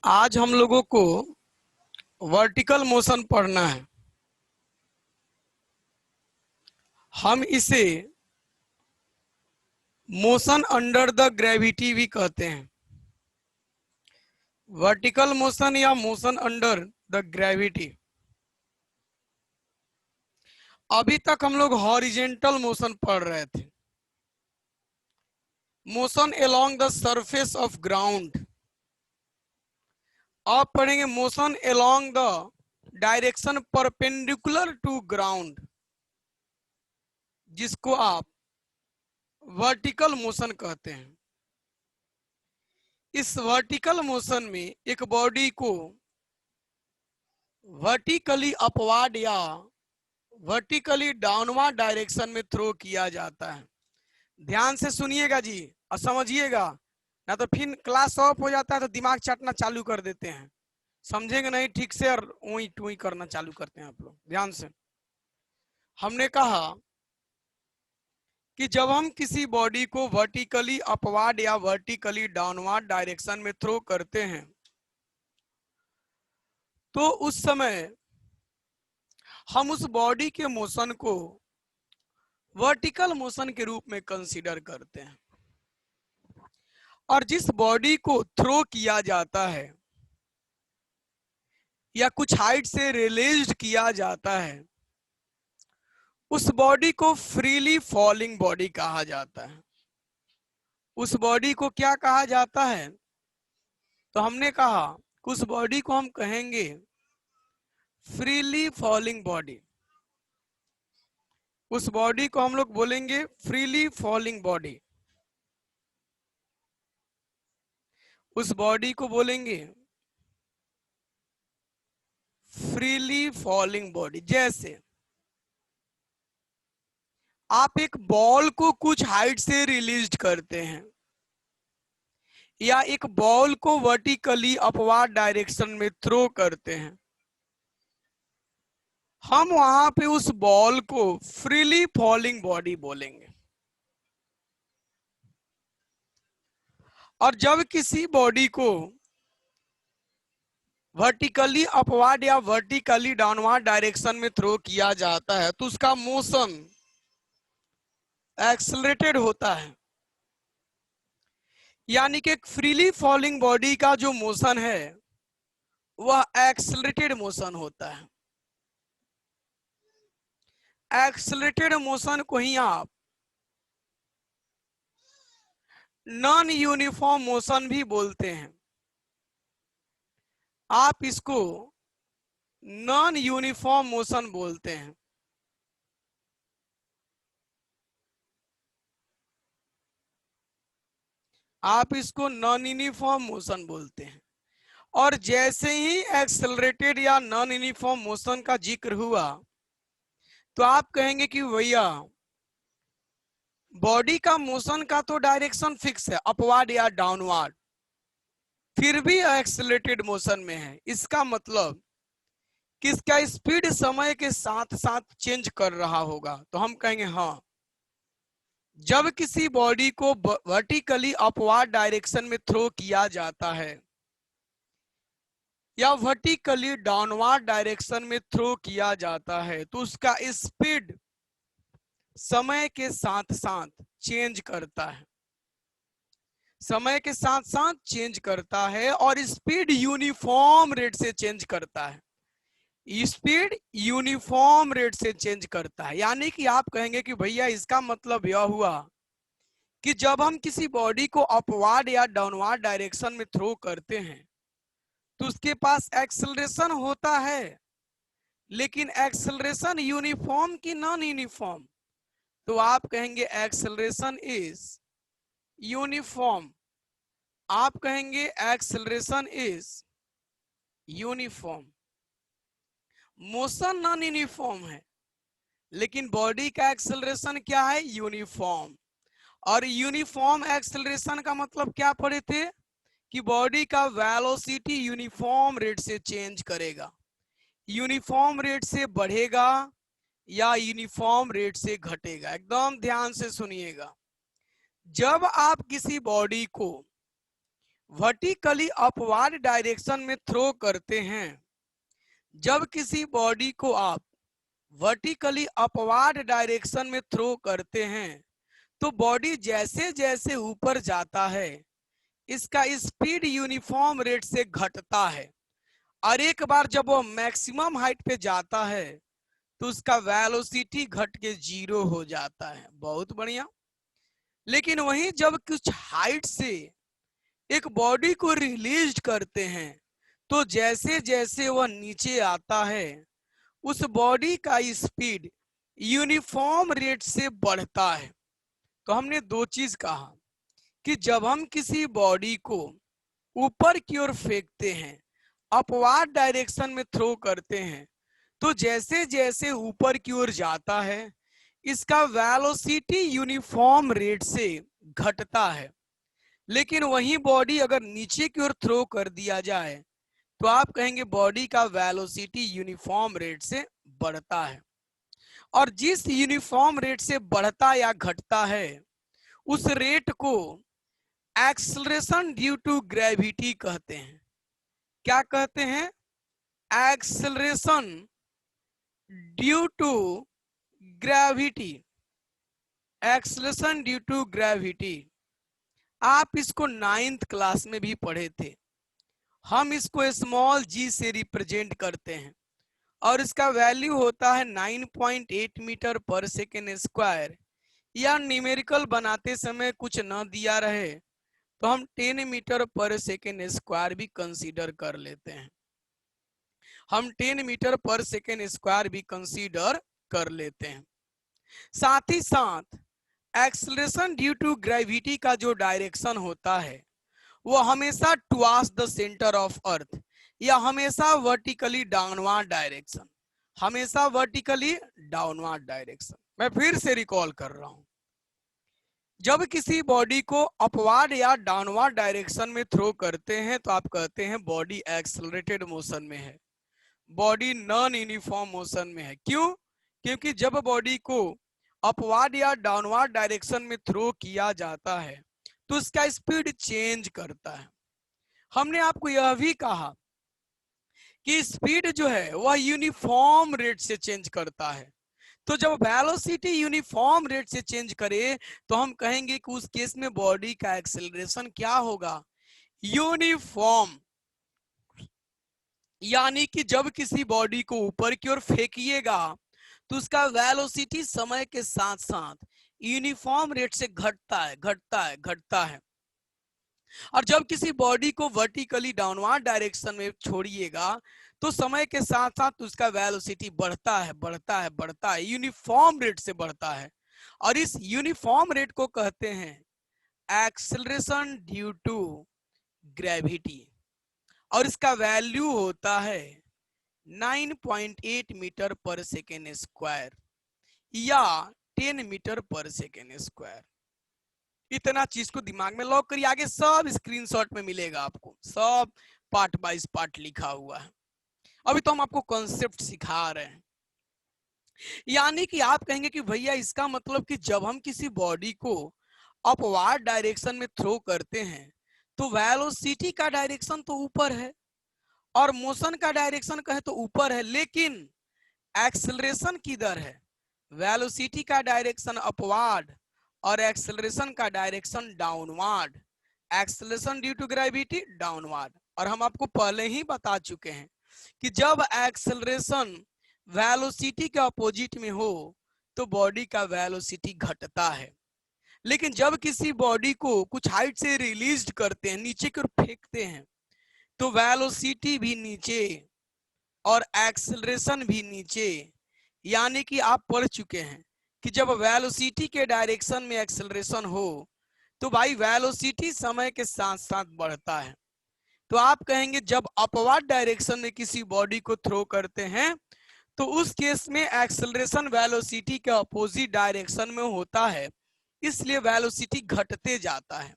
आज हम लोगों को वर्टिकल मोशन पढ़ना है। हम इसे मोशन अंडर द ग्रेविटी भी कहते हैं। वर्टिकल मोशन या मोशन अंडर द ग्रेविटी। अभी तक हम लोग हॉरिजेंटल मोशन पढ़ रहे थे, motion along the surface of ground. अब पढ़ेंगे motion along the direction perpendicular to ground, जिसको आप वर्टिकल मोशन कहते हैं। इस वर्टिकल मोशन में एक बॉडी को वर्टिकली अपवार्ड या वर्टिकली डाउनवर्ड डायरेक्शन में थ्रो किया जाता है। ध्यान से सुनिएगा जी और समझिएगा, ना तो फिर क्लास ऑफ हो जाता है तो दिमाग चाटना चालू कर देते हैं, समझेंगे नहीं ठीक से और ऊई टूई करना चालू करते हैं आप लोग। ध्यान से, हमने कहा कि जब हम किसी बॉडी को वर्टिकली अपवार्ड या वर्टिकली डाउनवर्ड डायरेक्शन में थ्रो करते हैं तो उस समय हम उस बॉडी के मोशन को वर्टिकल मोशन के रूप में कंसीडर करते हैं। और जिस बॉडी को थ्रो किया जाता है या कुछ हाइट से रिलीज्ड किया जाता है, उस बॉडी को फ्रीली फॉलिंग बॉडी कहा जाता है। उस बॉडी को क्या कहा जाता है? तो हमने कहा उस बॉडी को हम कहेंगे फ्रीली फॉलिंग बॉडी। उस बॉडी को हम लोग बोलेंगे फ्रीली फॉलिंग बॉडी। उस बॉडी को बोलेंगे फ्रीली फॉलिंग बॉडी। जैसे आप एक बॉल को कुछ हाइट से रिलीज करते हैं या एक बॉल को वर्टिकली अपवार्ड डायरेक्शन में थ्रो करते हैं, हम वहां पे उस बॉल को फ्रीली फॉलिंग बॉडी बोलेंगे। और जब किसी बॉडी को वर्टिकली अपवार्ड या वर्टिकली डाउनवर्ड डायरेक्शन में थ्रो किया जाता है तो उसका मोशन एक्सेलरेटेड होता है। यानी कि एक फ्रीली फॉलिंग बॉडी का जो मोशन है वह एक्सेलरेटेड मोशन होता है। एक्सेलरेटेड मोशन को ही आप नॉन यूनिफॉर्म मोशन भी बोलते हैं। आप इसको नॉन यूनिफॉर्म मोशन बोलते हैं। आप इसको नॉन यूनिफॉर्म मोशन बोलते हैं। और जैसे ही एक्सेलरेटेड या नॉन यूनिफॉर्म मोशन का जिक्र हुआ तो आप कहेंगे कि भैया बॉडी का मोशन का तो डायरेक्शन फिक्स है, अपवार्ड या डाउनवर्ड, फिर भी एक्सेलरेटेड मोशन में है। इसका मतलब कि इसका स्पीड समय के साथ साथ चेंज कर रहा होगा। तो हम कहेंगे हाँ, जब किसी बॉडी को वर्टिकली अपवार्ड डायरेक्शन में थ्रो किया जाता है या वर्टिकली डाउनवर्ड डायरेक्शन में थ्रो किया जाता है तो उसका स्पीड समय के साथ साथ चेंज करता है। समय के साथ साथ चेंज करता है और स्पीड यूनिफॉर्म रेट से चेंज करता है। स्पीड यूनिफॉर्म रेट से चेंज करता है। यानी कि आप कहेंगे कि भैया इसका मतलब यह हुआ कि जब हम किसी बॉडी को अपवार्ड या डाउनवर्ड डायरेक्शन में थ्रो करते हैं तो उसके पास एक्सेलरेशन होता है, लेकिन एक्सेलरेशन यूनिफॉर्म की नॉन यूनिफॉर्म? तो आप कहेंगे एक्सेलरेशन इज यूनिफॉर्म। आप कहेंगे acceleration is uniform. Motion non uniform है लेकिन बॉडी का एक्सेलरेशन क्या है? यूनिफॉर्म। और यूनिफॉर्म एक्सेलरेशन का मतलब क्या पढ़े थे कि बॉडी का वेलोसिटी यूनिफॉर्म रेट से चेंज करेगा, यूनिफॉर्म रेट से बढ़ेगा या यूनिफॉर्म रेट से घटेगा। एकदम ध्यान से सुनिएगा, जब आप किसी बॉडी को वर्टिकली अपवार्ड डायरेक्शन में थ्रो करते हैं, जब किसी बॉडी को आप वर्टिकली अपवार्ड डायरेक्शन में थ्रो करते हैं तो बॉडी जैसे जैसे ऊपर जाता है इसका स्पीड यूनिफॉर्म रेट से घटता है, और एक बार जब वो मैक्सिमम हाइट पे जाता है तो उसका वेलोसिटी घट के 0 हो जाता है। बहुत बढ़िया। लेकिन वहीं जब कुछ हाइट से एक बॉडी को रिलीज करते हैं तो जैसे जैसे वह नीचे आता है उस बॉडी का स्पीड यूनिफॉर्म रेट से बढ़ता है। तो हमने दो चीज कहा कि जब हम किसी बॉडी को ऊपर की ओर फेंकते हैं, अपवार्ड डायरेक्शन में थ्रो करते हैं, तो जैसे जैसे ऊपर की ओर जाता है इसका वेलोसिटी यूनिफॉर्म रेट से घटता है। लेकिन वही बॉडी अगर नीचे की ओर थ्रो कर दिया जाए तो आप कहेंगे बॉडी का वेलोसिटी यूनिफॉर्म रेट से बढ़ता है। और जिस यूनिफॉर्म रेट से बढ़ता या घटता है उस रेट को एक्सेलरेशन ड्यू टू ग्रेविटी कहते हैं। क्या कहते हैं? Acceleration due to gravity. Acceleration due to gravity आप इसको 9th क्लास में भी पढ़े थे। हम इसको स्मॉल जी से रिप्रेजेंट करते हैं और इसका वैल्यू होता है 9.8 मीटर पर सेकेंड स्क्वायर, या न्यूमेरिकल बनाते समय कुछ न दिया रहे तो हम 10 मीटर पर सेकेंड स्क्वायर भी कंसीडर कर लेते हैं। हम 10 मीटर पर सेकेंड स्क्वायर भी कंसीडर कर लेते हैं। साथ ही साथ एक्सेलरेशन ड्यू टू ग्रेविटी का जो डायरेक्शन होता है वो हमेशा towards the centre of earth, या हमेशा वर्टिकली डाउनवर्ड डायरेक्शन, हमेशा वर्टिकली डाउनवर्ड डायरेक्शन। मैं फिर से रिकॉल कर रहा हूं, जब किसी बॉडी को अपवार्ड या डाउनवर्ड डायरेक्शन में थ्रो करते हैं तो आप कहते हैं बॉडी एक्सेलरेटेड मोशन में है, बॉडी नॉन यूनिफॉर्म मोशन में है। क्यों? क्योंकि जब बॉडी को अपवार्ड या डाउनवर्ड डायरेक्शन में थ्रो किया जाता है तो उसका स्पीड चेंज करता है। हमने आपको यह भी कहा कि स्पीड जो है वह यूनिफॉर्म रेट से चेंज करता है। तो जब वेलोसिटी यूनिफॉर्म रेट से चेंज करे तो हम कहेंगे कि उस केस में बॉडी का एक्सेलरेशन क्या होगा? यूनिफॉर्म। यानी कि जब किसी बॉडी को ऊपर की ओर फेंकिएगा तो उसका वेलोसिटी समय के साथ साथ यूनिफॉर्म रेट से घटता है, घटता है, घटता है। और जब किसी बॉडी को वर्टिकली डाउनवर्ड डायरेक्शन में छोड़िएगा तो समय के साथ साथ उसका वेलोसिटी बढ़ता है, बढ़ता है, बढ़ता है, यूनिफॉर्म रेट से बढ़ता है। और इस यूनिफॉर्म रेट को कहते हैं एक्सेलरेशन ड्यू टू ग्रेविटी, और इसका वैल्यू होता है 9.8 मीटर पर सेकेंड स्क्वायर या 10 मीटर पर सेकेंड स्क्वायर। इतना चीज को दिमाग में लॉक करिए, आगे सब स्क्रीनशॉट में मिलेगा आपको, सब पार्ट बाइज पार्ट लिखा हुआ है। अभी तो हम आपको कॉन्सेप्ट सिखा रहे हैं। यानी कि आप कहेंगे कि भैया इसका मतलब कि जब हम किसी बॉडी को अपवार्ड डायरेक्शन में थ्रो करते हैं तो वेलोसिटी का डायरेक्शन तो ऊपर है और मोशन का डायरेक्शन कहे तो ऊपर है, लेकिन एक्सेलरेशन किधर है? वेलोसिटी का डायरेक्शन अपवार्ड और एक्सेलरेशन का direction downward. Acceleration due to gravity downward. और हम आपको पहले ही बता चुके हैं कि जब एक्सेलरेशन वेलोसिटी के अपोजिट में हो तो बॉडी का वेलोसिटी घटता है। लेकिन जब किसी बॉडी को कुछ हाइट से रिलीज करते हैं, नीचे की ओर फेंकते हैं, तो वेलोसिटी भी नीचे और एक्सेलरेशन भी नीचे। यानी कि आप पढ़ चुके हैं कि जब वेलोसिटी के डायरेक्शन में एक्सेलरेशन हो तो भाई वेलोसिटी समय के साथ साथ बढ़ता है। तो आप कहेंगे जब अपवर्ड डायरेक्शन में किसी बॉडी को थ्रो करते हैं तो उस केस में एक्सेलरेशन वेलोसिटी के अपोजिट डायरेक्शन में होता है, इसलिए वेलोसिटी घटते जाता है,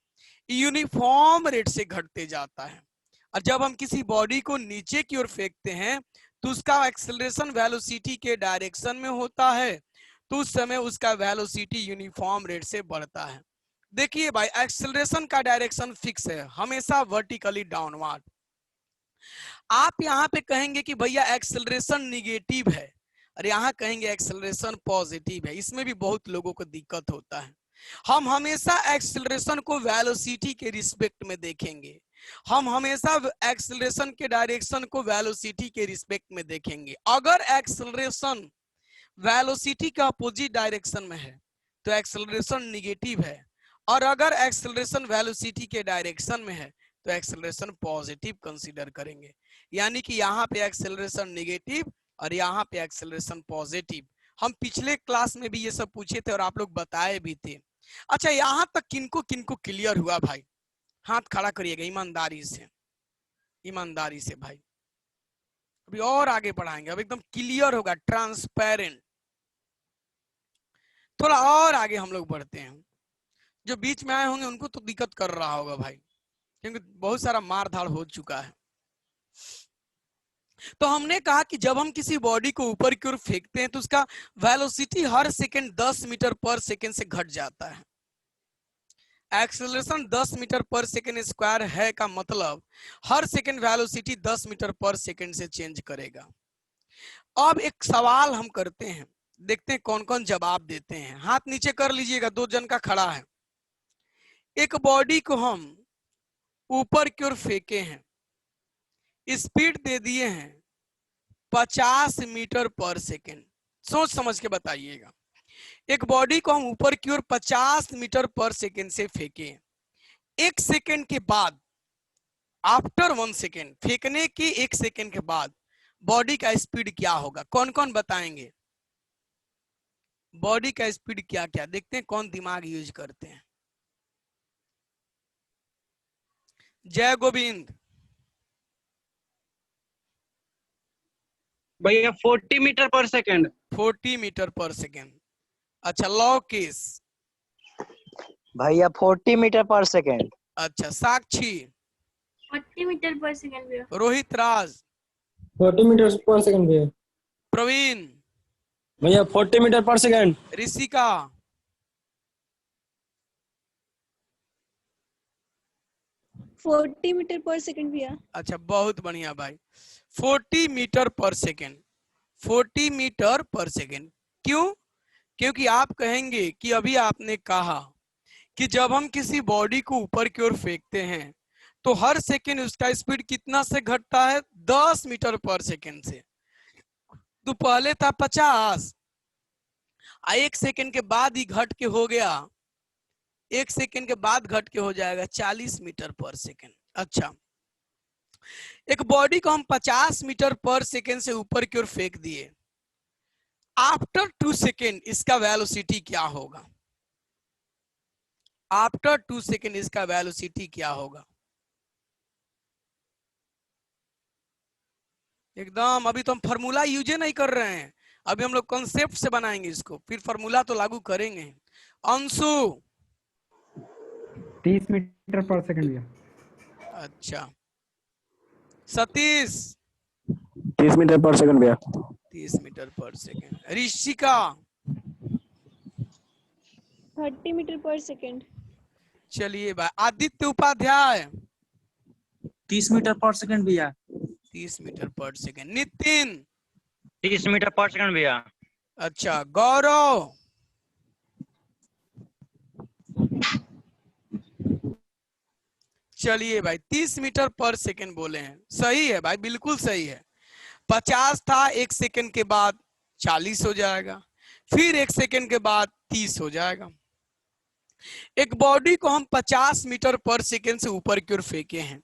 यूनिफॉर्म रेट से घटते जाता है। और जब हम किसी बॉडी को नीचे की ओर फेंकते हैं तो उसका एक्सेलरेशन वेलोसिटी के डायरेक्शन में होता है, तो उस समय उसका वेलोसिटी यूनिफॉर्म रेट से बढ़ता है। देखिए भाई, एक्सेलरेशन का डायरेक्शन फिक्स है, हमेशा वर्टिकली डाउनवर्ड। आप यहाँ पे कहेंगे कि भैया एक्सेलरेशन निगेटिव है, और यहाँ कहेंगे एक्सेलरेशन पॉजिटिव है। इसमें भी बहुत लोगों को दिक्कत होता है। हम हमेशा एक्सेलरेशन को वेलोसिटी के रिस्पेक्ट में देखेंगे, हम हमेशा एक्सेलरेशन के डायरेक्शन को वेलोसिटी के रिस्पेक्ट में देखेंगे। अगर एक्सेलरेशन वेलोसिटी के अपोजिट डायरेक्शन में है तो एक्सेलरेशन निगेटिव है, और अगर एक्सेलरेशन वेलोसिटी के डायरेक्शन में है तो एक्सेलरेशन पॉजिटिव कंसीडर करेंगे। यानी कि यहाँ पे एक्सेलरेशन निगेटिव और यहाँ पे एक्सेलरेशन पॉजिटिव। हम पिछले क्लास में भी ये सब पूछे थे और आप लोग बताए भी थे। अच्छा, यहाँ तक किनको किनको क्लियर हुआ भाई? हाथ खड़ा करिएगा ईमानदारी से, ईमानदारी से भाई। अभी और आगे बढ़ाएंगे, अब एकदम क्लियर होगा, ट्रांसपेरेंट। थोड़ा और आगे हम लोग बढ़ते हैं। जो बीच में आए होंगे उनको तो दिक्कत कर रहा होगा भाई, क्योंकि बहुत सारा मार धाड़ हो चुका है। तो हमने कहा कि जब हम किसी बॉडी को ऊपर की ओर फेंकते हैं तो उसका वेलोसिटी हर सेकंड 10 मीटर पर सेकंड से घट जाता है। एक्सेलरेशन 10 मीटर पर सेकंड स्क्वायर है का मतलब हर सेकंड वेलोसिटी 10 मीटर पर सेकंड से चेंज करेगा। अब एक सवाल हम करते हैं, देखते हैं कौन कौन जवाब देते हैं। हाथ नीचे कर लीजिएगा, 2 जन का खड़ा है। एक बॉडी को हम ऊपर की ओर फेंके हैं, स्पीड दे दिए हैं 50 मीटर पर सेकेंड। सोच समझ के बताइएगा। एक बॉडी को हम ऊपर की ओर 50 मीटर पर सेकेंड से फेंके, 1 सेकेंड के बाद, आफ्टर 1 सेकेंड, फेंकने के 1 सेकेंड के बाद बॉडी का स्पीड क्या होगा? कौन कौन बताएंगे बॉडी का स्पीड क्या क्या? देखते हैं कौन दिमाग यूज करते हैं। जय गोविंद। भैया 40 मीटर पर सेकंड। 40 मीटर पर सेकेंड। अच्छा, लॉकेश। भैया 40 मीटर पर सेकेंड। अच्छा, साक्षी। 40 मीटर पर सेकंड भैया। रोहित राज। 40 मीटर पर सेकंड भैया। प्रवीण। भैया 40 मीटर पर सेकंड। ऋषिका। 40 मीटर पर सेकंड भैया। अच्छा, बहुत बढ़िया भाई, 40 मीटर पर सेकेंड। 40 मीटर पर सेकेंड क्यों? क्योंकि आप कहेंगे कि अभी आपने कहा कि जब हम किसी बॉडी को ऊपर की ओर फेंकते हैं तो हर सेकेंड उसका स्पीड कितना से घटता है? 10 मीटर पर सेकेंड से। तो पहले था 50, 1 सेकेंड के बाद ही घट के हो गया, 1 सेकेंड के बाद घट के हो जाएगा 40 मीटर पर सेकेंड। अच्छा, एक बॉडी को हम 50 मीटर पर सेकेंड से ऊपर की ओर फेंक दिए, आफ्टर 2 सेकेंड इसका वेलोसिटी क्या होगा? आफ्टर 2 सेकेंड इसका वेलोसिटी क्या होगा? एकदम, अभी तो हम फॉर्मूला यूज नहीं कर रहे हैं, अभी हम लोग कॉन्सेप्ट से बनाएंगे इसको, फिर फॉर्मूला तो लागू करेंगे। अंशु। 30 मीटर पर सेकंड भैया। अच्छा, सतीश। 30 मीटर पर सेकंड भैया। 30 मीटर पर सेकेंड। ऋषिका। 30 मीटर पर सेकंड। चलिए भाई, आदित्य उपाध्याय। 30 मीटर पर सेकंड भैया। 30 मीटर पर सेकेंड। नितिन। 30 मीटर पर सेकंड भैया। अच्छा, गौरव। चलिए भाई, 30 मीटर पर सेकेंड बोले हैं, सही है भाई, बिल्कुल सही है। 50 था, 1 सेकेंड के बाद 40 हो जाएगा, फिर 1 सेकेंड के बाद 30 हो जाएगा। एक बॉडी को हम 50 मीटर पर सेकेंड से ऊपर की ओर फेंके हैं,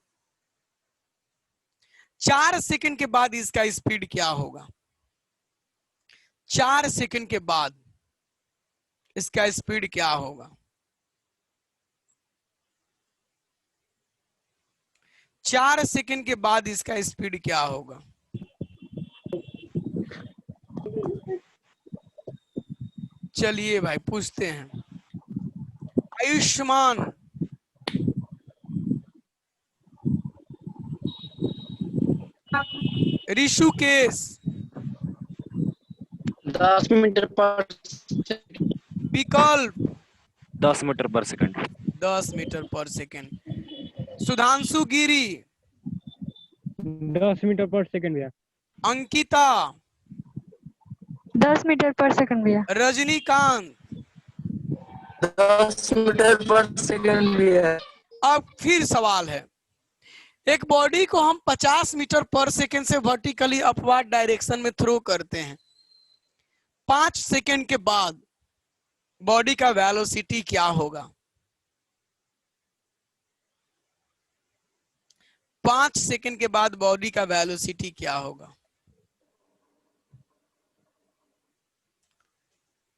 4 सेकेंड के बाद इसका स्पीड क्या होगा? 4 सेकेंड के बाद इसका स्पीड क्या होगा? 4 सेकेंड के बाद इसका स्पीड क्या होगा? चलिए भाई पूछते हैं। आयुष्मान। ऋषुकेश। 10 मीटर पर विकल्प। 10 मीटर पर सेकंड। 10 मीटर पर सेकेंड। सुधांशु गिरी, 10 मीटर पर सेकंड भैया। अंकिता, 10 मीटर पर सेकंड भैया। रजनीकांत। 10 मीटर पर सेकंड भैया। अब फिर सवाल है, एक बॉडी को हम 50 मीटर पर सेकेंड से वर्टिकली अपवर्ड डायरेक्शन में थ्रो करते हैं, 5 सेकेंड के बाद बॉडी का वेलोसिटी क्या होगा? 5 सेकेंड के बाद बॉडी का वेलोसिटी क्या होगा?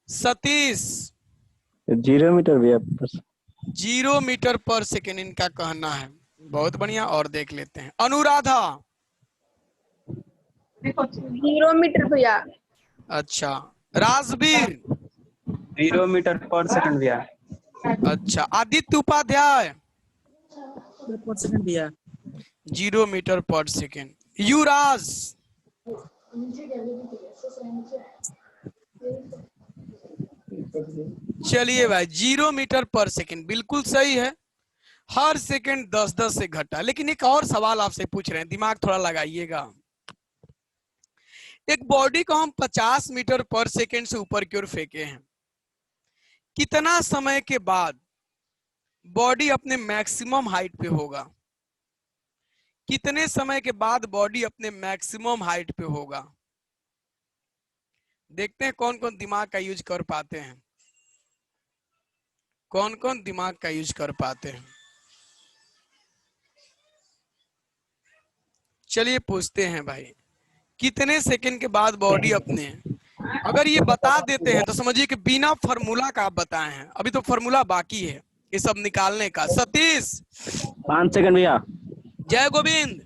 सतीश, 0 मीटर भैया। 0 मीटर पर सेकेंड इनका कहना है। बहुत बढ़िया, और देख लेते हैं। अनुराधा, 0 मीटर भैया। अच्छा। राजवीर, 0 मीटर पर सेकंड भैया। अच्छा। आदित्य उपाध्याय, पर सेकंड भैया। 0 मीटर पर सेकेंड। युवराज, चलिए भाई, 0 मीटर पर सेकेंड बिल्कुल सही है। हर सेकेंड 10-10 से घटा। लेकिन एक और सवाल आपसे पूछ रहे हैं, दिमाग थोड़ा लगाइएगा। एक बॉडी को हम 50 मीटर पर सेकेंड से ऊपर की ओर फेंके हैं, कितना समय के बाद बॉडी अपने मैक्सिमम हाइट पे होगा? कितने समय के बाद बॉडी अपने मैक्सिमम हाइट पे होगा? देखते हैं कौन कौन दिमाग का यूज कर पाते हैं, कौन कौन दिमाग का यूज कर पाते हैं। चलिए पूछते हैं भाई, कितने सेकंड के बाद बॉडी अपने, अगर ये बता देते हैं तो समझिए कि बिना फॉर्मूला का आप बताए हैं। अभी तो फॉर्मूला बाकी है ये सब निकालने का। सतीश, 5 सेकंड भैया। जय गोविंद,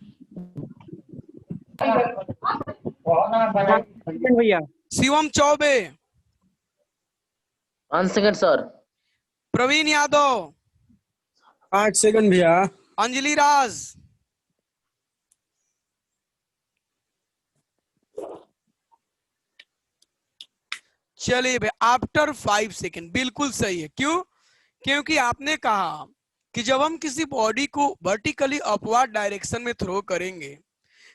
भैया। Shivam Choubey, 1 second sir. Praveen Yadav, 8 second भैया। अंजलि राज, चलिए भाई, आफ्टर 5 सेकेंड बिल्कुल सही है। क्यों? क्योंकि आपने कहा कि जब हम किसी बॉडी को वर्टिकली अपवर्ड डायरेक्शन में थ्रो करेंगे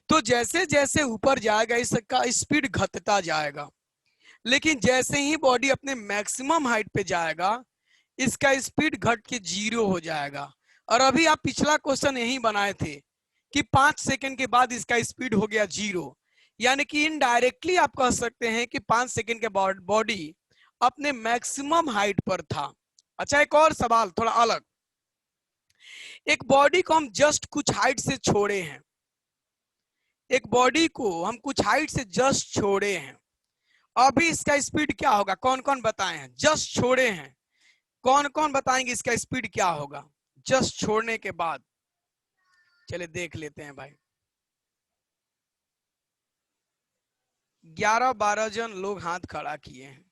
तो जैसे जैसे ऊपर जाएगा इसका स्पीड घटता जाएगा, लेकिन जैसे ही बॉडी अपने मैक्सिमम हाइट पे जाएगा इसका स्पीड घट के 0 हो जाएगा। और अभी आप पिछला क्वेश्चन यही बनाए थे कि 5 सेकंड के बाद इसका स्पीड हो गया 0, यानी कि इनडायरेक्टली आप कह सकते हैं कि 5 सेकंड के बाद बॉडी अपने मैक्सिमम हाइट पर था। अच्छा, एक और सवाल थोड़ा अलग। एक बॉडी को हम जस्ट कुछ हाइट से छोड़े हैं, एक बॉडी को हम कुछ हाइट से जस्ट छोड़े हैं, अभी इसका स्पीड क्या होगा? कौन कौन बताए हैं? जस्ट छोड़े हैं, कौन कौन बताएंगे इसका स्पीड क्या होगा जस्ट छोड़ने के बाद? चलिए देख लेते हैं भाई। 11-12 जन लोग हाथ खड़ा किए हैं।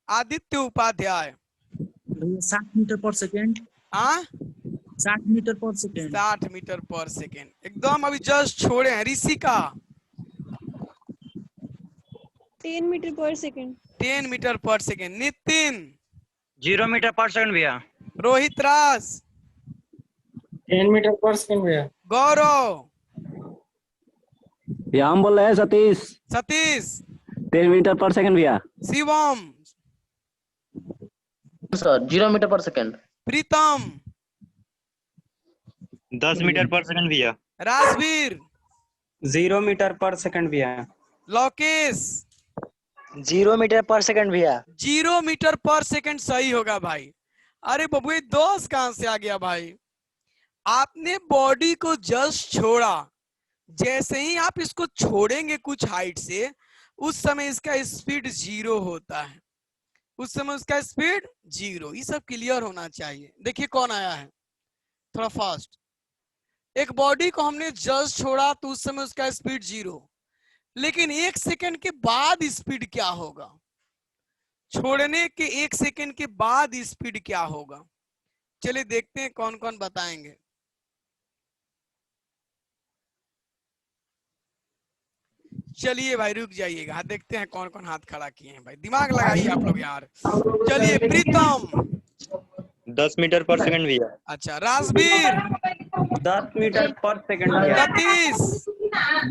आदित्य उपाध्याय, 60 मीटर पर सेकंड। 60 मीटर पर सेकंड। 60 मीटर पर सेकेंड, एकदम अभी जस्ट छोड़े हैं। ऋषिका, 10 मीटर पर सेकंड। 10 मीटर पर सेकेंड। नितिन, 0 मीटर पर सेकंड भैया। रोहित राज, 10 मीटर पर सेकंड भैया। गौरव, भैया हम बोल रहे हैं सतीश। सतीश, 10 मीटर पर सेकंड भैया। शिवम, सर 0 मीटर पर सेकंड। प्रीतम, 10 मीटर पर सेकंड भैया। राजवीर, 0 मीटर पर सेकंड भैया। लोकेश, 0 मीटर पर सेकंड भैया। 0 मीटर पर सेकंड सही होगा भाई। अरे बबुए, 10 कहां से आ गया भाई? आपने बॉडी को जस्ट छोड़ा, जैसे ही आप इसको छोड़ेंगे कुछ हाइट से, उस समय इसका स्पीड 0 होता है, उस समय उसका स्पीड 0। ये सब क्लियर होना चाहिए। देखिए कौन आया है, थोड़ा फास्ट। एक बॉडी को हमने जस्ट छोड़ा तो उस समय उसका स्पीड 0, लेकिन 1 सेकंड के बाद स्पीड क्या होगा? छोड़ने के 1 सेकंड के बाद स्पीड क्या होगा? चलिए देखते हैं कौन कौन बताएंगे। चलिए भाई रुक जाइएगा, देखते हैं कौन कौन हाथ खड़ा किए हैं भाई, दिमाग लगाइए आप लोग यार। चलिए प्रीतम 10 मीटर पर सेकंड भैया। अच्छा, राजवीर 10 मीटर पर सेकंड भैया। सतीश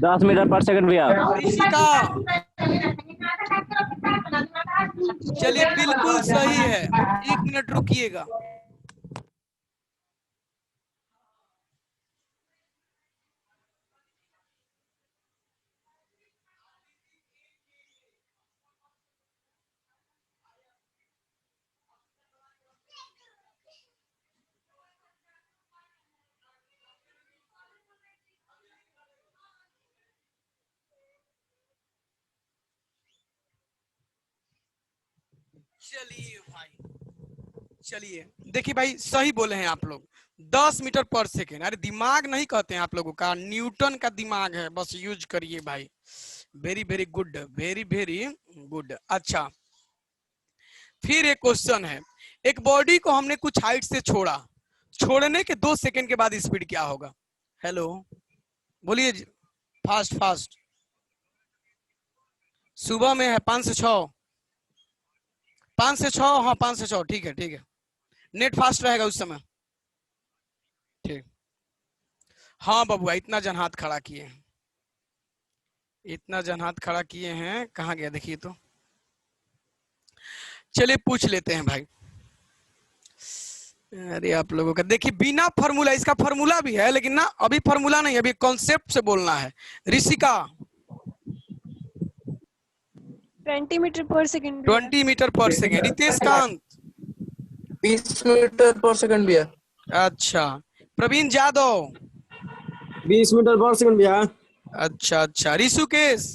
10 मीटर पर सेकंड भैया। ऋषिका चलिए बिल्कुल सही है, 1 मिनट रुकिएगा। चलिए भाई, चलिए देखिए भाई, सही बोले हैं आप लोग, 10 मीटर पर सेकेंड। अरे दिमाग नहीं कहते हैं आप लोगों का, न्यूटन का दिमाग है, बस यूज करिए भाई। Very very good, very very good. अच्छा, फिर एक क्वेश्चन है, एक बॉडी को हमने कुछ हाइट से छोड़ा, छोड़ने के 2 सेकेंड के बाद स्पीड क्या होगा? हेलो बोलिए फास्ट फास्ट। सुबह में है 5 से 6, 5 से 6, हाँ 5 से 6, ठीक है ठीक है, नेट फास्ट रहेगा उस समय, ठीक। हाँ बबुआ, इतना जन हाथ खड़ा किए हैं, इतना जन हाथ खड़ा किए हैं, कहाँ गया देखिए तो। चलिए पूछ लेते हैं भाई। अरे आप लोगों का देखिए, बिना फॉर्मूला, इसका फॉर्मूला भी है लेकिन ना अभी फॉर्मूला नहीं, अभी कॉन्सेप्ट से बोलना है। ऋषिका 20 मीटर पर सेकंड। 20 मीटर पर सेकेंड। रितेश कांत 20 मीटर पर सेकंड भैया। अच्छा, प्रवीण यादव 20 मीटर पर सेकंड भैया। अच्छा अच्छा, ऋषुकेश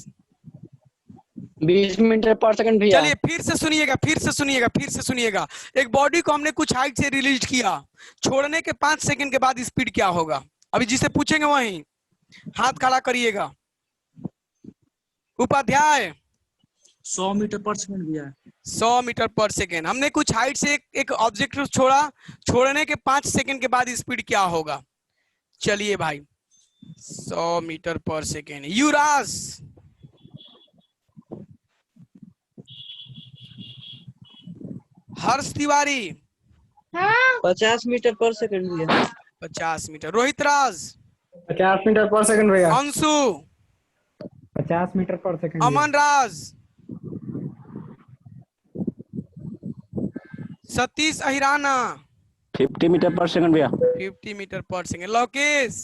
20 मीटर पर सेकंड भैया। चलिए फिर से सुनिएगा, फिर से सुनिएगा, फिर से सुनिएगा। एक बॉडी को हमने कुछ हाइट से रिलीज किया, छोड़ने के 5 सेकंड के बाद स्पीड क्या होगा? अभी जिसे पूछेंगे वही हाथ खड़ा करिएगा। उपाध्याय 100 मीटर पर सेकंड भैया। 100 मीटर पर सेकेंड। हमने कुछ हाइट से एक ऑब्जेक्ट छोड़ा, छोड़ने के 5 सेकंड के बाद स्पीड क्या होगा? चलिए भाई, 100 मीटर पर सेकेंड। युवराज हर्ष तिवारी 50 मीटर पर सेकंड भैया। 50 मीटर। रोहित राज 50 मीटर पर सेकंड भैया। अंशु 50 मीटर पर सेकंड। अमन राज सतीश अहिराना 50 मीटर पर सेकंड भैया। 50 मीटर पर सेकेंड। लोकेश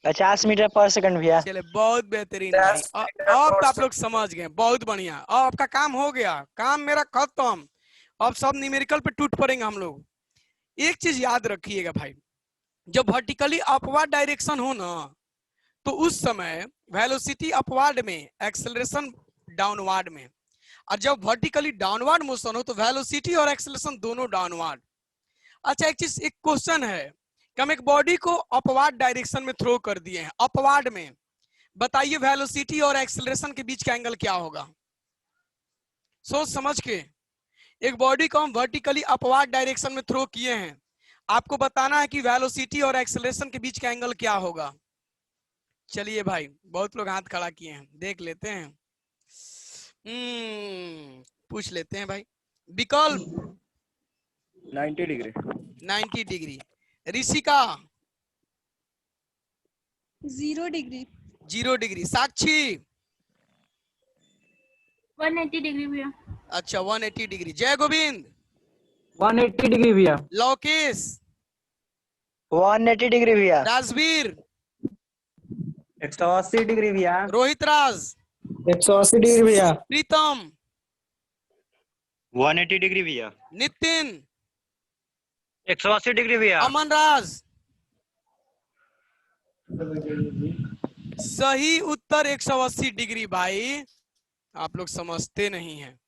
50 मीटर पर सेकंड भैया। चले बहुत बेहतरीन भाई, अब तो आप लोग समझ गए, बहुत बढ़िया। अब आपका काम हो गया, काम मेरा खत्म, अब सब न्यूमेरिकल पे टूट पड़ेंगे हम लोग। एक चीज याद रखिएगा भाई, जब वर्टिकली अपवर्ड डायरेक्शन हो ना, तो उस समय वेलोसिटी अपवर्ड में, एक्सेलरेशन डाउनवर्ड में, और जब वर्टिकली डाउनवर्ड मोशन हो तो वेलोसिटी और एक्सेलरेशन दोनों डाउनवर्ड। अच्छा एक चीज, एक क्वेश्चन है कि हम एक बॉडी को अपवर्ड डायरेक्शन में थ्रो कर दिए हैं, अपवर्ड में, बताइए वेलोसिटी और एक्सेलरेशन के बीच का एंगल क्या होगा? सोच समझ के। एक बॉडी को हम वर्टिकली अपवर्ड डायरेक्शन में थ्रो किए हैं, आपको बताना है कि वेलोसिटी और एक्सेलरेशन के बीच का एंगल क्या होगा। चलिए भाई, बहुत लोग हाथ खड़ा किए हैं, देख लेते हैं। पूछ लेते हैं भाई। विकल्प 90 degree. 90 degree. Rishika 0 degree. 0 degree. Sakshi 180 degree भैया। अच्छा 180 डिग्री। जय गोविंद 180 डिग्री भैया। लोकेश 180 डिग्री भैया। राजवीर 180 डिग्री भैया। रोहित राज 180 डिग्री भैया। प्रीतम 180 डिग्री भैया। नितिन 180 डिग्री भैया। अमन राज सही उत्तर 180 डिग्री। भाई आप लोग समझते नहीं हैं,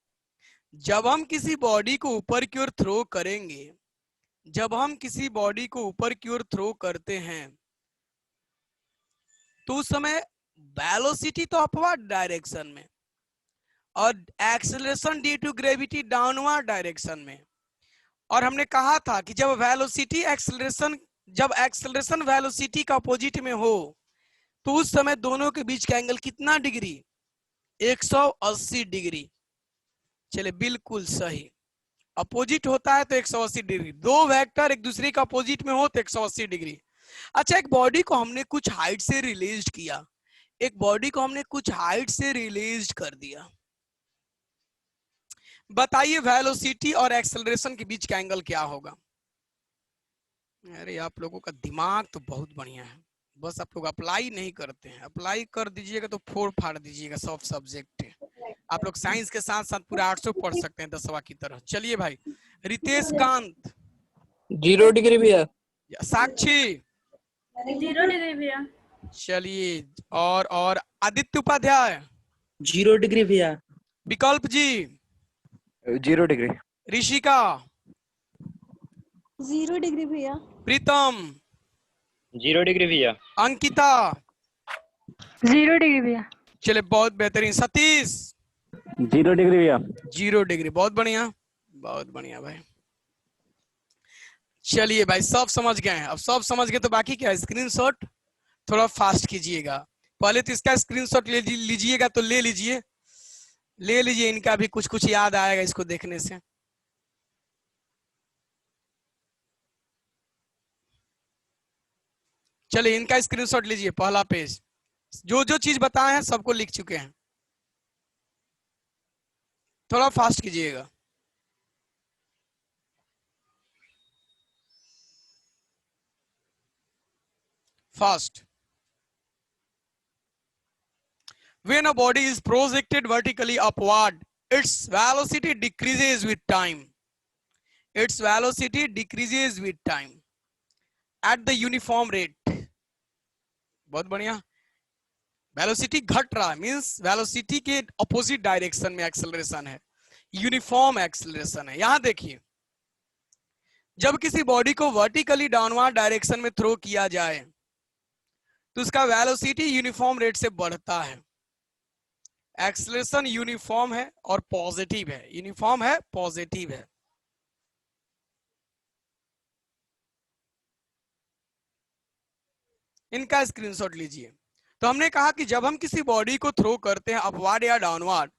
जब हम किसी बॉडी को ऊपर की ओर थ्रो करेंगे, जब हम किसी बॉडी को ऊपर की ओर थ्रो करते हैं तो उस समय वेलोसिटी तो अपवर्ड डायरेक्शन में और acceleration due to gravity downward direction में। और हमने कहा था कि जब वेलोसिटी एक्सेलरेशन, जब एक्सेलरेशन वेलोसिटी का अपोजिट में हो तो उस समय दोनों के बीच का एंगल कितना डिग्री? 180 डिग्री। चले बिल्कुल सही। अपोजिट होता है तो 180 डिग्री। दो वेक्टर एक दूसरे के अपोजिट में हो तो 180 डिग्री। अच्छा, एक बॉडी को हमने कुछ हाइट से रिलीज किया, एक बॉडी को हमने कुछ हाइट से रिलीज कर दिया। बताइए वेलोसिटी और एक्सेलरेशन के बीच का एंगल क्या होगा? अरे आप लोगों का दिमाग तो बहुत बढ़िया है, बस आप लोग अप्लाई नहीं करते हैं। अप्लाई कर दीजिएगा तो फोड़ फाड़ दीजिएगा। सब सब्जेक्ट है, आप लोग साइंस के साथ साथ पूरा 800 पढ़ सकते हैं 10वां की तरह। चलिए भाई, रितेश कांत 0 डिग्री भैया। साक्षी 0 डिग्री भैया। चलिए, और आदित्य उपाध्याय 0 डिग्री भैया। विकल्प जी 0 डिग्री। ऋषिका 0 डिग्री भैया। प्रीतम 0 डिग्री भैया। अंकिता 0 डिग्री भैया। चले बहुत बेहतरीन। सतीश 0 डिग्री भैया। 0 डिग्री। बहुत बढ़िया, बहुत बढ़िया भाई। चलिए भाई, सब समझ गए हैं। अब सब समझ गए तो बाकी क्या है? स्क्रीनशॉट थोड़ा फास्ट कीजिएगा। पहले तो इसका स्क्रीनशॉट ले लीजिएगा, तो ले लीजिए, ले लीजिए। इनका भी कुछ कुछ याद आएगा इसको देखने से। चलिए इनका स्क्रीनशॉट लीजिए। पहला पेज, जो जो चीज बताए हैं सबको लिख चुके हैं। थोड़ा फास्ट कीजिएगा। Fast. When a body is projected vertically upward, its velocity decreases with time. Its velocity decreases with time at the uniform rate. बहुत बढ़िया। वेलोसिटी घट रहा है, मींस वेलोसिटी के अपोजिट डायरेक्शन में एक्सेलरेशन है, यूनिफॉर्म एक्सेलरेशन है। यहां देखिए, जब किसी बॉडी को वर्टिकली डाउनवर्ड डायरेक्शन में थ्रो किया जाए तो उसका वेलोसिटी यूनिफॉर्म रेट से बढ़ता है। एक्सेलरेशन यूनिफॉर्म है और पॉजिटिव है। यूनिफॉर्म है, पॉजिटिव है। इनका स्क्रीनशॉट लीजिए। तो हमने कहा कि जब हम किसी बॉडी को थ्रो करते हैं अपवर्ड या डाउनवर्ड,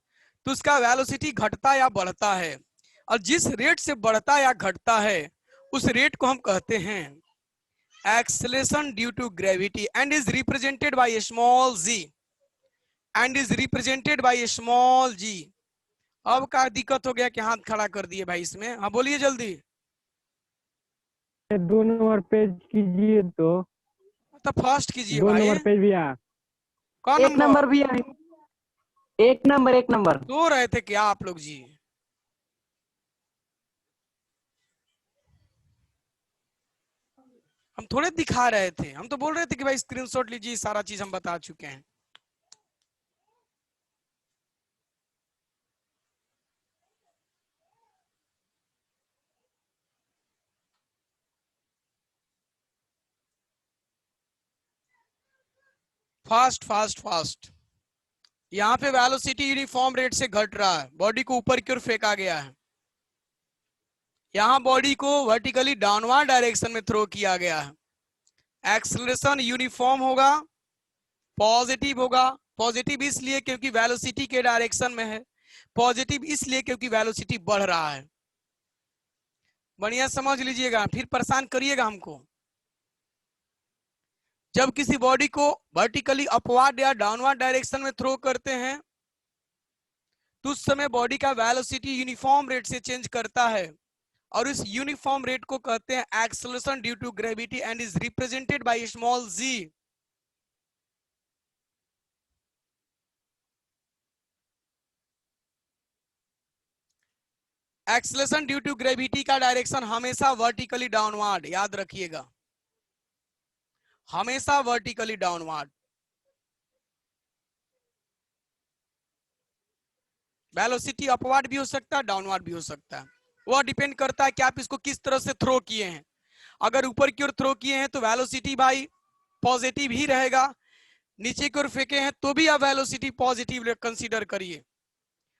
तो उसका वेलोसिटी घटता या बढ़ता है, और जिस रेट से बढ़ता या घटता है उस रेट को हम कहते हैं acceleration due to gravity, and is represented by small g, and is represented by small g. अब का दिक्कत हो गया कि हाथ खड़ा कर दिए भाई इसमें? हाँ बोलिए जल्दी। 2 नंबर पेज कीजिए तो फर्स्ट कीजिए 2 भाई। नंबर पेज भैया। कौन 1 नंबर भैया। 1 नंबर 1 नंबर। सो रहे थे क्या आप लोग जी? हम थोड़े दिखा रहे थे, हम तो बोल रहे थे कि भाई स्क्रीनशॉट लीजिए, सारा चीज हम बता चुके हैं। Fast fast fast. यहाँ पे वेलोसिटी यूनिफॉर्म रेट से घट रहा है, बॉडी को ऊपर की ओर फेंका गया है। यहाँ बॉडी को वर्टिकली डाउनवर्ड डायरेक्शन में थ्रो किया गया है। एक्सेलरेशन यूनिफॉर्म होगा, पॉजिटिव होगा। पॉजिटिव इसलिए क्योंकि वेलोसिटी के डायरेक्शन में है, पॉजिटिव इसलिए क्योंकि वेलोसिटी बढ़ रहा है। बढ़िया समझ लीजिएगा, फिर परेशान करिएगा हमको। जब किसी बॉडी को वर्टिकली अपवर्ड या डाउनवर्ड डायरेक्शन में थ्रो करते हैं तो उस समय बॉडी का वेलोसिटी यूनिफॉर्म रेट से चेंज करता है, और इस यूनिफॉर्म रेट को कहते हैं acceleration due to gravity, and is represented by small G. Acceleration due to gravity का डायरेक्शन हमेशा वर्टिकली डाउनवर्ड, याद रखिएगा, हमेशा वर्टिकली डाउनवर्ड। वेलोसिटी अपवर्ड भी हो सकता है, डाउनवर्ड भी हो सकता है। वह डिपेंड करता है कि आप इसको किस तरह से थ्रो किए हैं। अगर ऊपर की ओर थ्रो किए हैं तो वेलोसिटी भाई पॉजिटिव ही रहेगा, नीचे की ओर फेंके हैं तो भी आप वेलोसिटी पॉजिटिव कंसीडर करिए।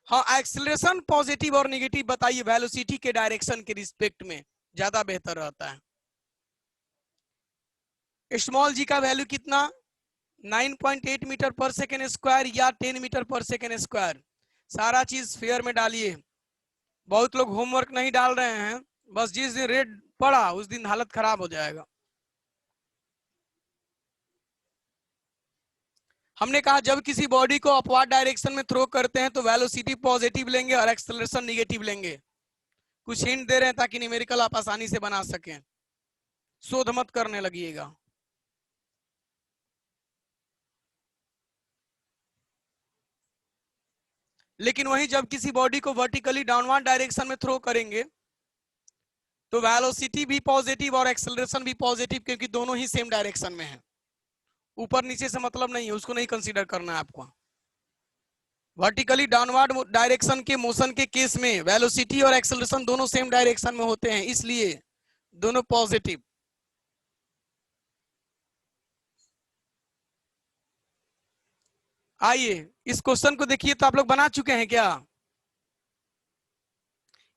हाँ, एक्सेलरेशन पॉजिटिव और नेगेटिव बताइए वेलोसिटी के डायरेक्शन के रिस्पेक्ट में ज्यादा बेहतर रहता है। स्मॉल जी का वैल्यू कितना? 9.8 मीटर पर सेकेंड स्क्वायर या 10 मीटर पर सेकेंड स्क्वायर, सारा चीज फेयर में डालिए। बहुत लोग होमवर्क नहीं डाल रहे हैं, बस जिस दिन रेड पड़ा उस दिन हालत खराब हो जाएगा। हमने कहा जब किसी बॉडी को अपवार्ड डायरेक्शन में थ्रो करते हैं तो वेलोसिटी पॉजिटिव लेंगे और एक्सेलरेशन नेगेटिव लेंगे। कुछ हिंट दे रहे हैं ताकि न्यूमेरिकल आप आसानी से बना सकें, शोध मत करने लगिएगा। लेकिन वहीं जब किसी बॉडी को वर्टिकली डाउनवर्ड डायरेक्शन में थ्रो करेंगे तो वेलोसिटी भी पॉजिटिव और एक्सेलरेशन भी पॉजिटिव, क्योंकि दोनों ही सेम डायरेक्शन में है। ऊपर नीचे से मतलब नहीं है, उसको नहीं कंसीडर करना है आपको। वर्टिकली डाउनवर्ड डायरेक्शन के मोशन के केस में वेलोसिटी और एक्सेलरेशन दोनों सेम डायरेक्शन में होते हैं, इसलिए दोनों पॉजिटिव। आइए इस क्वेश्चन को देखिए, तो आप लोग बना चुके हैं क्या?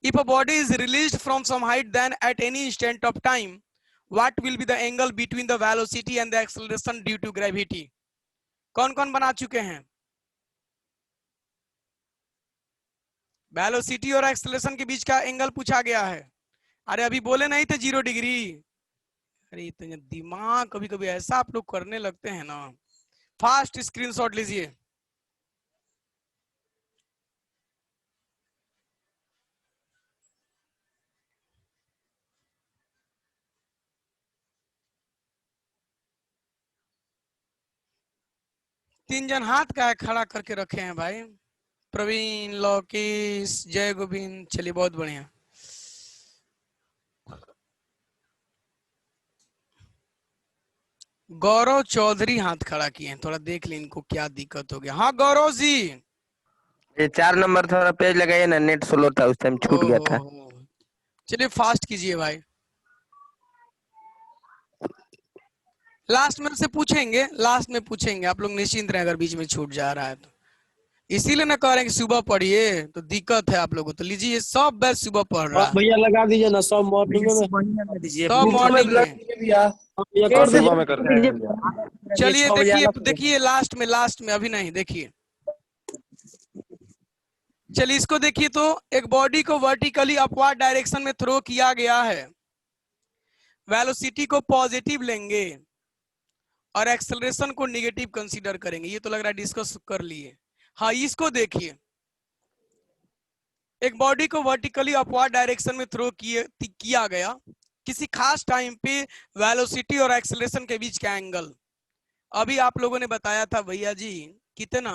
If a body is released from some height, then at any instant of time, what will be the angle between the velocity and the acceleration due to gravity? कौन कौन बना चुके हैं? वेलोसिटी और एक्सेलरेशन के बीच का एंगल पूछा गया है। अरे अभी बोले नहीं थे 0 डिग्री। अरे इतना दिमाग कभी कभी ऐसा आप लोग करने लगते हैं ना। फास्ट स्क्रीनशॉट लीजिए। तीन जन हाथ का खड़ा करके रखे हैं भाई। प्रवीण, लोकेश, जय गोविंद। चलिए बहुत बढ़िया। गौरव चौधरी हाथ खड़ा किए हैं, थोड़ा देख लें इनको क्या दिक्कत हो गया। हाँ गौरव जी, ये 4 नंबर थोड़ा पेज लगाइए ना, नेट स्लो था उस टाइम, छूट गया था। चलिए फास्ट कीजिए भाई। लास्ट में से पूछेंगे, लास्ट में पूछेंगे, आप लोग निश्चिंत रहे अगर बीच में छूट जा रहा है तो। इसीलिए ना कह रहे हैं कि सुबह पढ़िए, तो दिक्कत है आप लोगों को। तो लीजिए सब बैच सुबह पढ़ रहा है। भैया लगा दीजिए ना, सब मॉर्निंग में। सब मॉर्निंग में। चलिए देखिए, देखिए लास्ट में अभी नहीं, देखिए चलिए इसको देखिए। तो एक बॉडी को वर्टिकली अपवर्ड डायरेक्शन में थ्रो किया गया है, वेलोसिटी को पॉजिटिव लेंगे और एक्सेलरेशन को नेगेटिव कंसीडर करेंगे। ये तो लग रहा है डिस्कस कर लिए। हाँ इसको देखिए, एक बॉडी को वर्टिकली अपवर्ड डायरेक्शन में थ्रो किया गया, किसी खास टाइम पे वेलोसिटी और एक्सेलरेशन के बीच का एंगल अभी आप लोगों ने बताया था भैया जी कितना,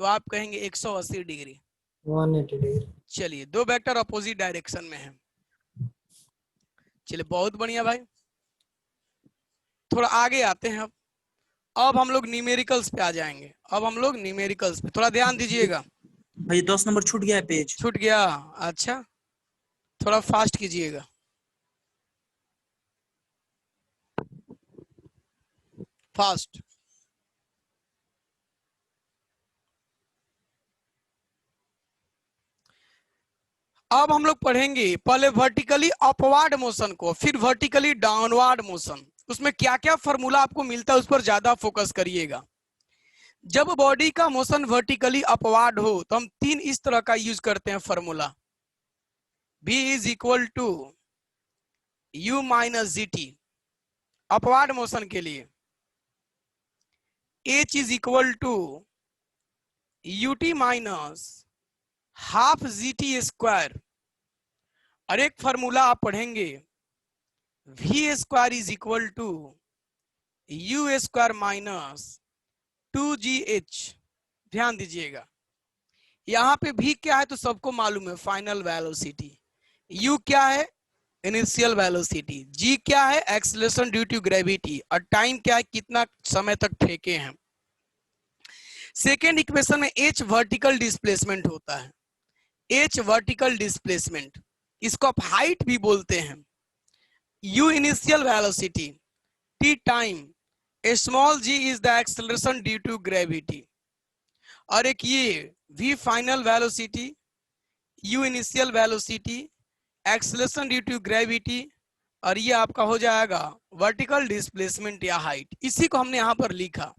तो आप कहेंगे 180 डिग्री, 180 डिग्री। चलिए दो वेक्टर अपोजिट डायरेक्शन में है। चलिए बहुत बढ़िया भाई। थोड़ा आगे आते हैं। अब हम लोग न्यूमेरिकल्स पे आ जाएंगे। अब हम लोग न्यूमेरिकल्स पे थोड़ा ध्यान दीजिएगा। भाई 10 नंबर छूट गया है, पेज छूट गया, अच्छा थोड़ा फास्ट कीजिएगा। फास्ट। अब हम लोग पढ़ेंगे पहले वर्टिकली अपवर्ड मोशन को, फिर वर्टिकली डाउनवर्ड मोशन। उसमें क्या क्या फॉर्मूला आपको मिलता है उस पर ज्यादा फोकस करिएगा। जब बॉडी का मोशन वर्टिकली अपवर्ड हो तो हम तीन इस तरह का यूज करते हैं formula. V is equal to U minus GT upward motion के लिए, H is equal to UT minus half GT square, और एक फॉर्मूला आप पढ़ेंगे V square is equal to U square minus 2GH। ध्यान दीजिएगा, यहाँ पे V क्या है तो सबको मालूम है, फाइनल वेलोसिटी। U क्या है, इनिशियल वेलोसिटी। G क्या है, एक्सेलरेशन ड्यू टू ग्रेविटी। और टाइम क्या है, कितना समय तक फेंके हैं। सेकेंड इक्वेशन में H वर्टिकल डिस्प्लेसमेंट होता है, H वर्टिकल डिस्प्लेसमेंट, इसको आप हाइट भी बोलते हैं। U initial velocity, T time, small g is the acceleration due to gravity. और एक ये V final velocity, U initial velocity, acceleration due to gravity, और ये आपका हो जाएगा वर्टिकल डिस्प्लेसमेंट या हाइट। इसी को हमने यहाँ पर लिखा।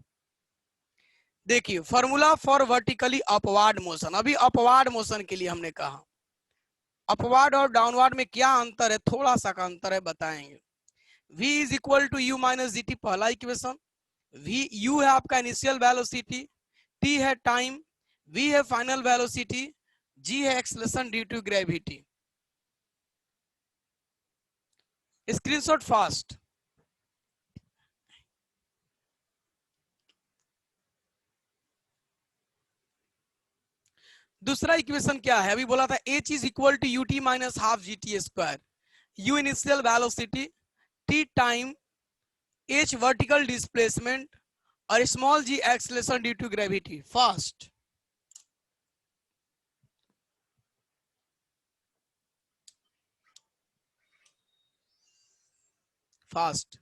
देखिए formula for vertically upward motion, अभी अपवार्ड मोशन के लिए हमने कहा, अपवार्ड और डाउनवार्ड में क्या अंतर है, थोड़ा सा का अंतर है, बताएंगे। v is equal to u minus g t, पहला इक्वेशन। v u है आपका इनिशियल वेलोसिटी, t है टाइम, v है फाइनल वेलोसिटी, g है acceleration due to gravity. Screenshot fast. दूसरा इक्वेशन क्या है, अभी बोला था h is equal to ut minus half g t square, u initial velocity, t time, h vertical displacement और small g acceleration due to gravity. Fast fast.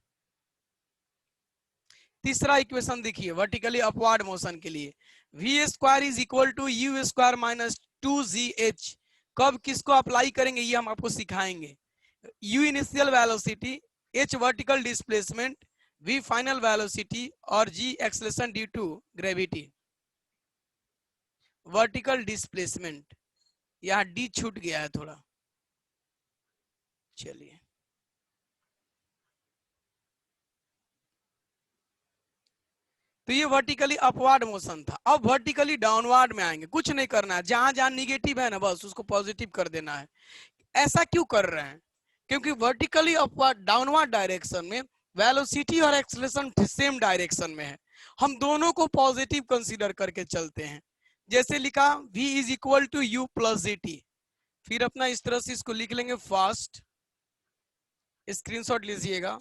तीसरा equation देखिए vertically upward motion के लिए, v square is equal to U square minus 2gh। कब किसको apply करेंगे ये हम आपको सिखाएंगे। u initial velocity, h vertical displacement, v final velocity और g acceleration due to gravity. Vertical displacement, यहाँ d छूट गया है थोड़ा, चलिए तो ये वर्टिकली अपवार्ड मोशन था। अब वर्टिकली डाउनवार्ड में आएंगे, कुछ नहीं करना है, जहां जहां निगेटिव है ना बस उसको पॉजिटिव कर देना है। ऐसा क्यों कर रहे हैं, क्योंकि वर्टिकली अपवार्ड डाउनवार्ड डायरेक्शन में वेलोसिटी और एक्सेलरेशन सेम डायरेक्शन में है, हम दोनों को पॉजिटिव कंसीडर करके चलते हैं। जैसे लिखा v is equal to U plus G T, फिर अपना इस तरह से इसको लिख लेंगे फास्ट, स्क्रीनशॉट लीजिएगा।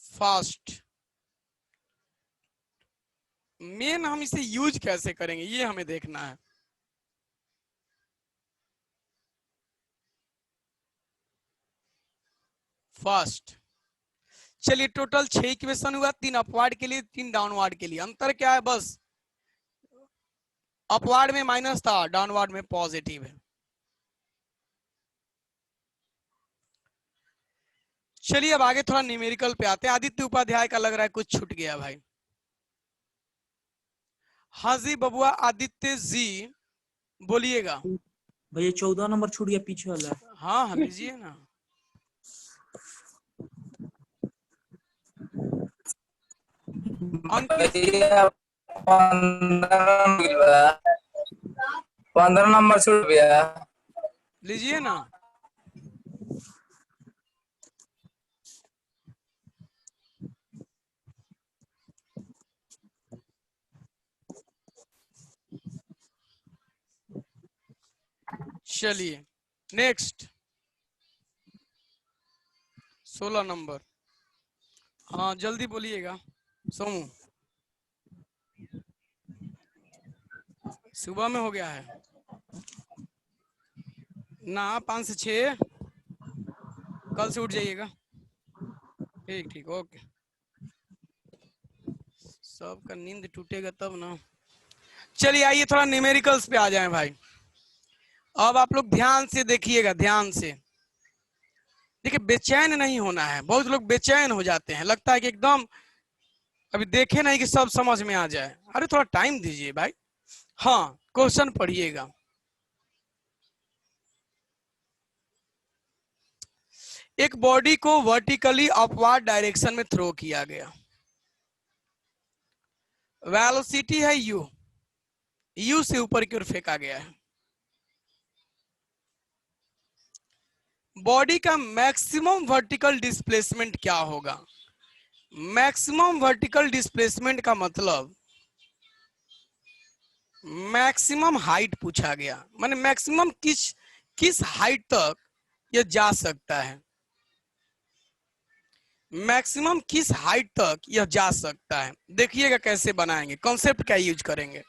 फास्ट मेन हम इसे यूज कैसे करेंगे ये हमें देखना है। फास्ट, चलिए टोटल 6 इक्वेशन हुआ, 3 अपवार्ड के लिए 3 डाउनवार्ड के लिए। अंतर क्या है, बस अपवार्ड में माइनस था, डाउनवार्ड में पॉजिटिव है। चलिए अब आगे थोड़ा न्यूमेरिकल पे आते हैं। आदित्य उपाध्याय का लग रहा है कुछ छूट गया भाई। हाँ जी बबुआ आदित्य जी बोलिएगा। भैया 14 नंबर छूट गया पीछे वाला। हाँ हाँ लीजिए ना। अंकित 15 नंबर छूट गया, लीजिए ना। चलिए नेक्स्ट 16 नंबर। हाँ जल्दी बोलिएगा सोमू, सुबह में हो गया है ना, 5 से 6 कल से उठ जाइएगा। ठीक ठीक ओके, सबका नींद टूटेगा तब ना। चलिए आइए थोड़ा न्यूमेरिकल्स पे आ जाएं भाई। अब आप लोग ध्यान से देखिएगा, ध्यान से देखिए, बेचैन नहीं होना है। बहुत लोग बेचैन हो जाते हैं, लगता है कि एकदम अभी देखे नहीं कि सब समझ में आ जाए। अरे थोड़ा टाइम दीजिए भाई। हाँ क्वेश्चन पढ़िएगा। एक बॉडी को वर्टिकली अपवार्ड डायरेक्शन में थ्रो किया गया, वेलोसिटी है u, u से ऊपर की ओर फेंका गया है। बॉडी का मैक्सिमम वर्टिकल डिस्प्लेसमेंट क्या होगा? मैक्सिमम वर्टिकल डिस्प्लेसमेंट का मतलब मैक्सिमम हाइट पूछा गया, माने मैक्सिमम किस हाइट तक यह जा सकता है, मैक्सिमम किस हाइट तक यह जा सकता है। देखिएगा कैसे बनाएंगे, कॉन्सेप्ट का यूज करेंगे,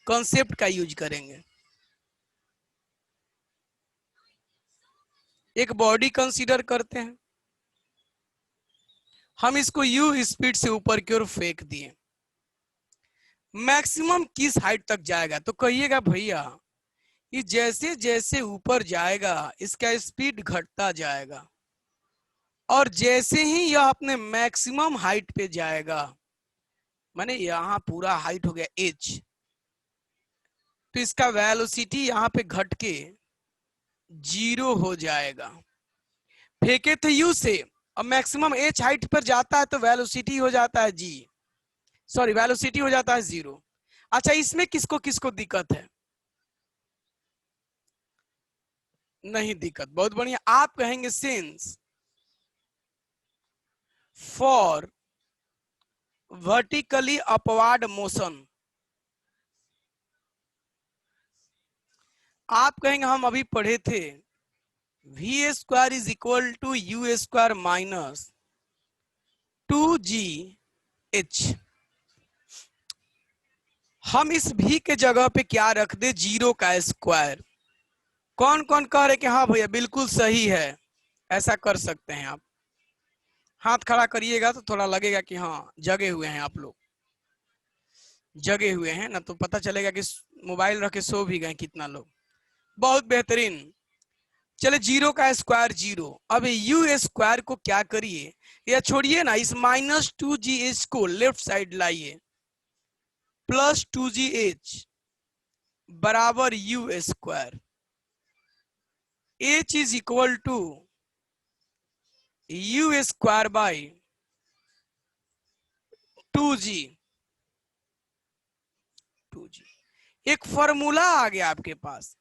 कॉन्सेप्ट का यूज करेंगे। एक बॉडी कंसीडर करते हैं, हम इसको u स्पीड से ऊपर की ओर फेंक दिए, मैक्सिमम किस हाइट तक जाएगा? तो कहिएगा भैया ये जैसे जैसे ऊपर जाएगा इसका स्पीड घटता जाएगा, और जैसे ही यह अपने मैक्सिमम हाइट पे जाएगा, माने यहाँ पूरा हाइट हो गया h, तो इसका वेलोसिटी यहाँ पे घट के 0 हो जाएगा। फेंके थे u से, अब मैक्सिमम h हाइट पर जाता है तो वेलोसिटी हो जाता है वेलोसिटी हो जाता है 0। अच्छा, इसमें किसको किसको दिक्कत है? नहीं दिक्कत, बहुत बढ़िया। आप कहेंगे since for vertically upward motion, आप कहेंगे हम अभी पढ़े थे v square is equal to u square minus 2gh। हम इस v के जगह पे क्या रख दे? 0 का स्क्वायर। कौन कौन कह रहे कि हाँ भैया बिल्कुल सही है? ऐसा कर सकते हैं आप, हाथ खड़ा करिएगा तो थोड़ा लगेगा कि हाँ जगे हुए हैं आप लोग, जगे हुए हैं ना, तो पता चलेगा कि मोबाइल रख के सो भी गए कितना लोग। बहुत बेहतरीन। चले 0 का स्क्वायर 0। अब u स्क्वायर को क्या करिए, या छोड़िए ना, इस माइनस 2gh को लेफ्ट साइड लाइए, प्लस 2gh बराबर u square. h is equal to u square by 2g। एक फॉर्मूला आ गया आपके पास,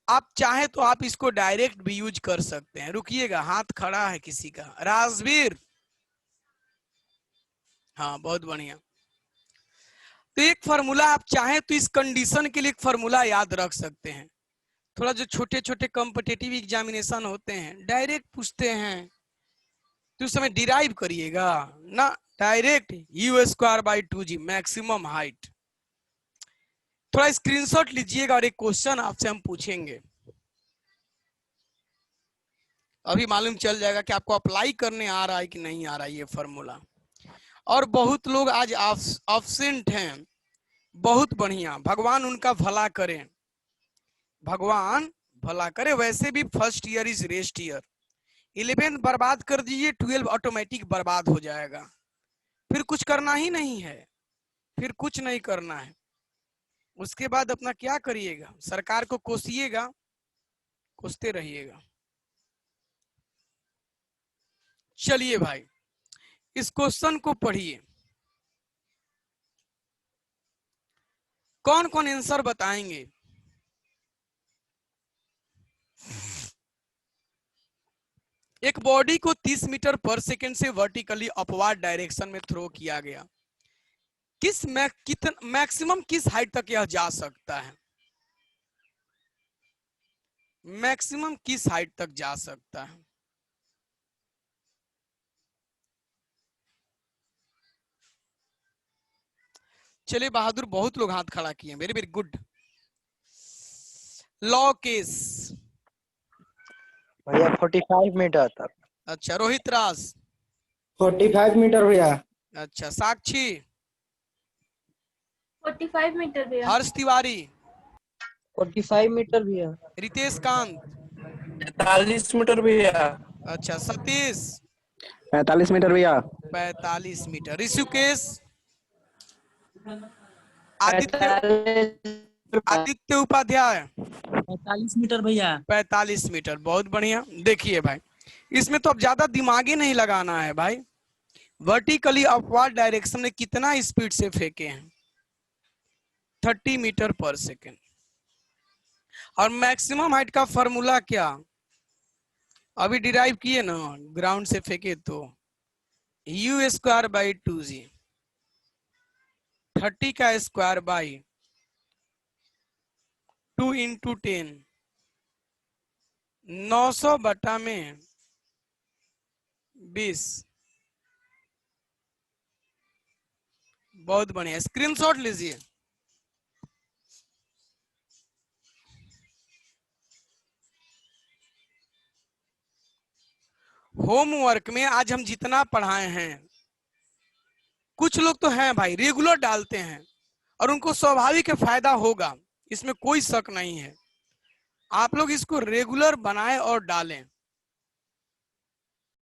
आप चाहे तो आप इसको डायरेक्ट भी यूज कर सकते हैं। रुकिएगा, हाथ खड़ा है किसी का, राजवीर। हाँ बहुत बढ़िया। तो एक फॉर्मूला आप चाहे तो इस कंडीशन के लिए एक फॉर्मूला याद रख सकते हैं। थोड़ा जो छोटे छोटे कॉम्पिटिटिव एग्जामिनेशन होते हैं डायरेक्ट पूछते हैं, तो उस समय डिराइव करिएगा ना, direct u square by 2g maximum height. थोड़ा स्क्रीनशॉट लीजिएगा और एक क्वेश्चन आपसे हम पूछेंगे, अभी मालूम चल जाएगा कि आपको अप्लाई करने आ रहा है कि नहीं आ रहा है ये फॉर्मूला। और बहुत लोग आज एब्सेंट हैं, बहुत बढ़िया, भगवान उनका भला करें, भगवान भला करे। वैसे भी first year is rest year, 11th बर्बाद कर दीजिए, 12 ऑटोमेटिक बर्बाद हो जाएगा, फिर कुछ करना ही नहीं है, फिर कुछ नहीं करना है। उसके बाद अपना क्या करिएगा, सरकार को कोसिएगा, कोसते रहिएगा। चलिए भाई इस क्वेश्चन को पढ़िए, कौन कौन आंसर बताएंगे? एक बॉडी को 30 मीटर पर सेकेंड से वर्टिकली अपवार्ड डायरेक्शन में थ्रो किया गया, किस मैक्सिमम किस हाइट तक यह जा सकता है? मैक्सिमम किस हाइट तक जा सकता है? चलिए बहादुर, बहुत लोग हाथ खड़ा किए, very very good. Law case भैया 45 मीटर तक। अच्छा, रोहित राज 45 मीटर भैया। अच्छा, साक्षी 45 मीटर भैया। हर्ष तिवारी 45 मीटर भैया। रितेश कांत 43 मीटर भैया। अच्छा, सतीश 45 मीटर भैया। 45 मीटर। ऋषिकेश आदित्य आदित्य उपाध्याय 45 मीटर भैया। 45 मीटर, बहुत बढ़िया। देखिए भाई इसमें तो अब ज्यादा दिमागी नहीं लगाना है भाई, वर्टिकली अपवार्ड डायरेक्शन में कितना स्पीड से फेंके हैं? 30 मीटर पर सेकेंड। और मैक्सिमम हाइट का फॉर्मूला क्या अभी डिराइव किए ना, ग्राउंड से फेंके तो u स्क्वायर बाई 2g, 30 का स्क्वायर बाई 2 इंटू 10, 900 बटा में 20। बहुत बढ़िया, स्क्रीनशॉट लीजिए। होमवर्क में आज हम जितना पढ़ाए हैं, कुछ लोग तो हैं भाई रेगुलर डालते हैं और उनको स्वाभाविक फायदा होगा, इसमें कोई शक नहीं है। आप लोग इसको रेगुलर बनाएं और डालें।